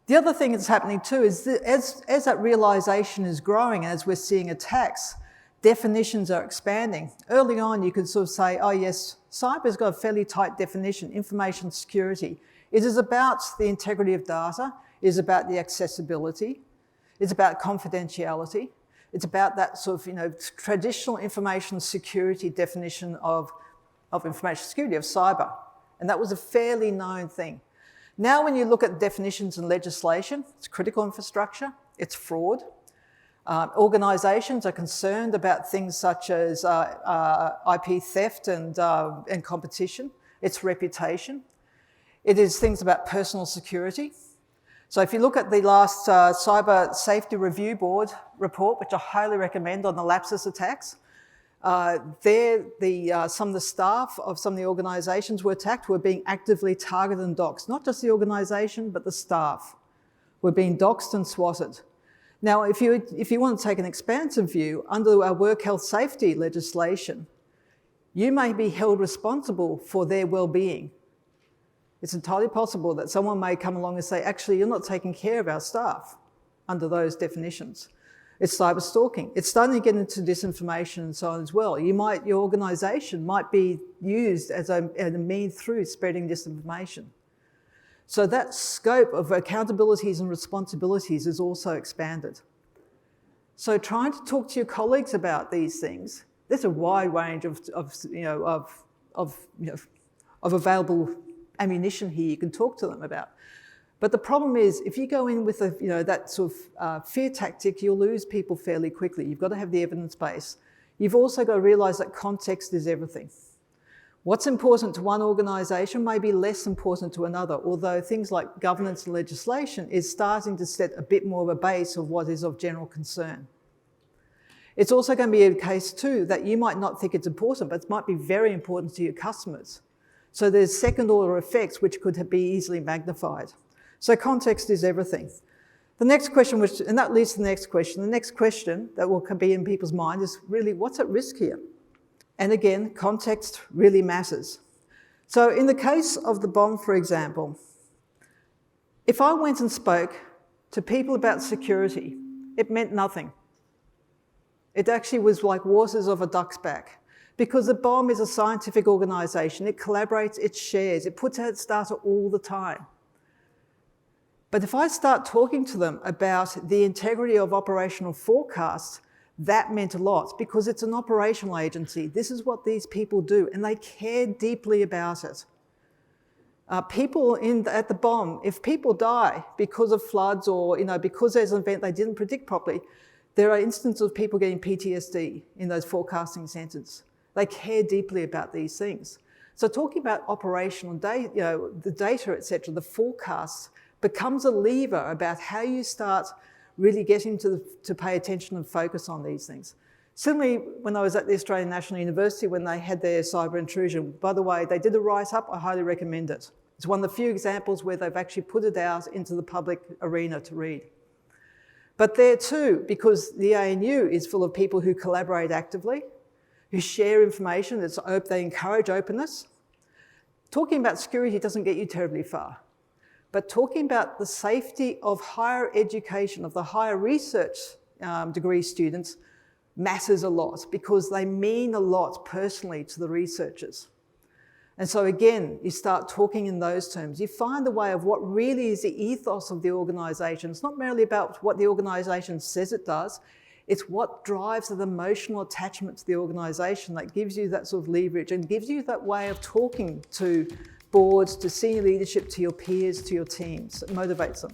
The other thing that's happening too is that as that realization is growing and as we're seeing attacks, definitions are expanding. Early on, you could sort of say, oh yes, cyber's got a fairly tight definition, information security. It is about the integrity of data, it is about the accessibility, it's about confidentiality, it's about that sort of, traditional information security definition of information security, of cyber. And that was a fairly known thing. Now when you look at definitions in legislation, it's critical infrastructure, it's fraud. Organisations are concerned about things such as IP theft and competition, its reputation. It is things about personal security. So if you look at the last Cyber Safety Review Board report, which I highly recommend on the lapsus attacks, some of the staff of some of the organisations were attacked were being actively targeted and doxed. Not just the organisation, but the staff were being doxed and swatted. Now, if you want to take an expansive view, under our work health safety legislation, you may be held responsible for their well-being. It's entirely possible that someone may come along and say, actually, you're not taking care of our staff under those definitions. It's cyber stalking. It's starting to get into disinformation and so on as well. Your organisation might be used as a mean through spreading disinformation. So that scope of accountabilities and responsibilities is also expanded. So trying to talk to your colleagues about these things, there's a wide range of available ammunition here you can talk to them about. But the problem is, if you go in with that sort of fear tactic, you'll lose people fairly quickly. You've got to have the evidence base. You've also got to realise that context is everything. What's important to one organisation may be less important to another, although things like governance and legislation is starting to set a bit more of a base of what is of general concern. It's also going to be a case too that you might not think it's important, but it might be very important to your customers. So there's second order effects which could be easily magnified. So context is everything. The next question, and that leads to the next question that will be in people's mind is really what's at risk here? And again, context really matters. So in the case of the bomb, for example, if I went and spoke to people about security, it meant nothing. It actually was like waters off a duck's back. Because the bomb is a scientific organisation, it collaborates, it shares, it puts out its data all the time. But if I start talking to them about the integrity of operational forecasts, that meant a lot because it's an operational agency. This is what these people do, and they care deeply about it. People at the bomb, if people die because of floods or because there's an event they didn't predict properly, there are instances of people getting PTSD in those forecasting centres. They care deeply about these things. So talking about operational data, the data, etc., the forecasts becomes a lever about how you start really getting to pay attention and focus on these things. Similarly, when I was at the Australian National University, when they had their cyber intrusion, by the way, they did a write-up, I highly recommend it. It's one of the few examples where they've actually put it out into the public arena to read. But there too, because the ANU is full of people who collaborate actively, who share information, they encourage openness. Talking about security doesn't get you terribly far. But talking about the safety of higher education, of the higher research degree students, matters a lot because they mean a lot personally to the researchers. And so again, you start talking in those terms. You find the way of what really is the ethos of the organisation. It's not merely about what the organisation says it does, it's what drives an emotional attachment to the organisation that gives you that sort of leverage and gives you that way of talking to boards, to senior leadership, to your peers, to your teams. It motivates them.